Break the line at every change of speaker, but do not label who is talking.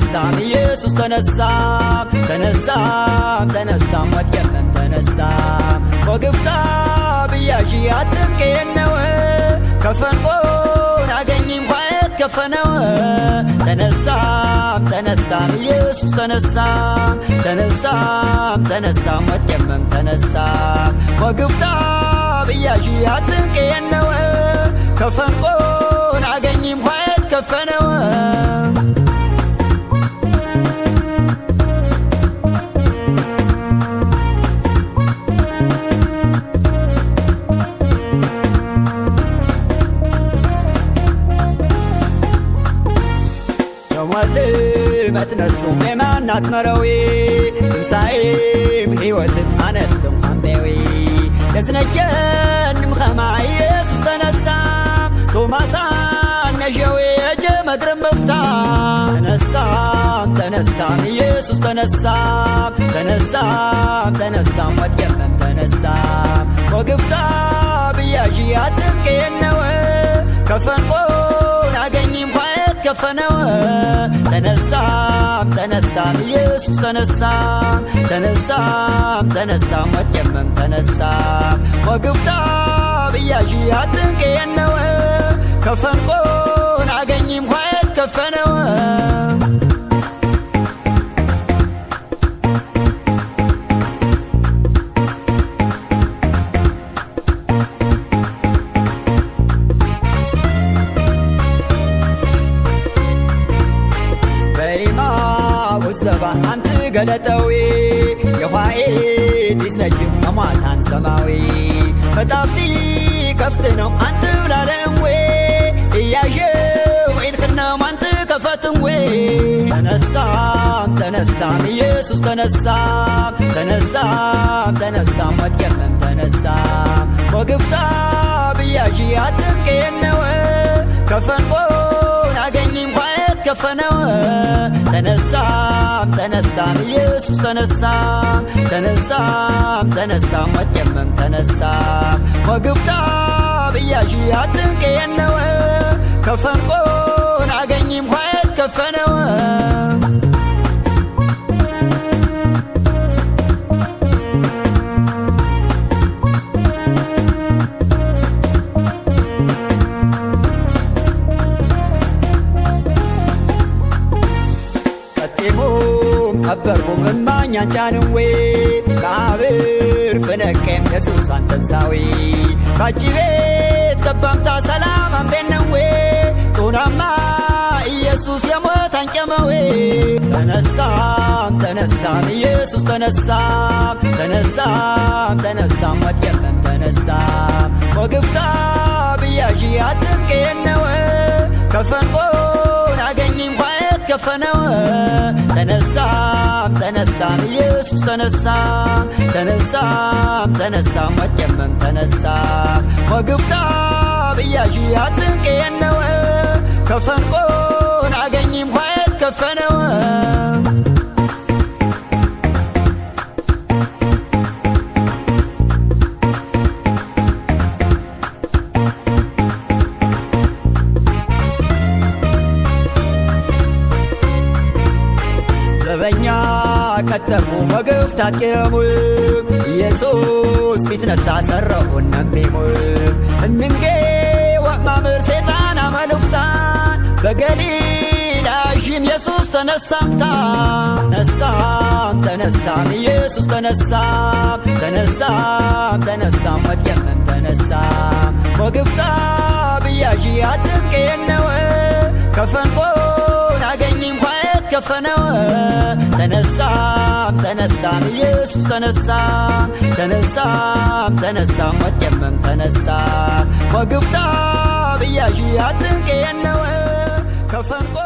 ተነሳም ኢየሱስ ተነሳም ተነሳም ተነሳም ወድቀም ተነሳም ወግፍታ ብያዥ አጥምቄነው ከፈንቆን አገኝም ኳየት ከፈነው ተነሳም ተነሳም ኢየሱስ ተነሳም ተነሳም ተነሳም ወድቀም ተነሳም ወግፍታ ብያዥ አጥምቄነው ከፈንቆን አገኝም ኳየት ከፈነው መትነሱ የማናት መረዊ ትንሣኤም ሕይወትም አነትም ኸንቤዊ የዝነጀንም ኸማ ኢየሱስ ተነሳም ቶማሳን ነዠዊ የጀ መድረም መፍታ ተነሳም ተነሳም ኢየሱስ ተነሳም ተነሳም ተነሳም ወድቀም ተነሳም ወግፍታ ብያዥ አጥምቄነው ከፈንቆን አገኝም ኳየት ከፈነው ተነሳም ተነሳም ኢየሱስ ተነሳም ተነሳም ተነሳም ወድቀም ተነሳም ወግፍታ ብያዥ አጥምቄነው ከፈንቆን አገኝም ኳየት ከፈነው ዘባ አንተ ገለጠዊ የኋኤት ይስነጅም መሟታን ሰማዊ ፈጣፍቲ ከፍት ነው አንተ ብላለምዌ እያዠው ዒድክነም አንተ ከፈትምዌ ተነሳም ተነሳም ኢየሱስ ተነሳም ተነሳም ተነሳም ወድቀም ተነሳም ወግፍታ ብያዥ አጥምቄነው ከፈንቆን አገኝም ኳየት ከፈነው ተነሳም ተነሳም ኢየሱስ ተነሳም ተነሳም ተነሳም ወድቀም ተነሳም ወግፍታ ብያዥ አጥምቄነው ከፈንቆን አገኝም ኳየት ከፈነው ከበርኩም እማኛን ጫንዌ ከአብር ፍነቄም ኢየሱስ አንተንሳዊ ባቺ ቤት ከበምታ ሰላም አምቤነዌ ጡናማ ኢየሱስ የሞት አንጨመዌ ተነሳም ተነሳም ኢየሱስ ተነሳም ተነሳም ተነሳም ወድቀም ተነሳም ወግፍታ ብያዥ አጥምቄነው ከፈንቆን አገኝም ኳየት ከፈነው ተነሳም ተነሳም ኢየሱስ ተነሳም ተነሳም ተነሳም ወድቀም ተነሳም ወግፍታ ብያዥ አጥምቄነው ከፈንቆን አገኝም ኳየት ከፈነው ዘበኛ ከተሙ ወግፍታት ቂረሙ ኢየሱስ ቢትነሳ ሰረው ነምቢሙ እንንጌ ወማምር ሴጣን አመልፍታን በገሊላ ዥም ኢየሱስ ተነሳምታ ተነሳም ተነሳም ኢየሱስ ተነሳም ተነሳም ተነሳም ወድቀም ተነሳም ወግፍታ ብያዥ አጥምቄነው ከፈንቆን አገኝም ኳየት ከፈነው ተነሳም ተነሳም ኢየሱስ ተነሳም ተነሳም ተነሳም ወድቀም ተነሳም ወግፍታ ብያዥ አጥምቄነው ከፈንቆ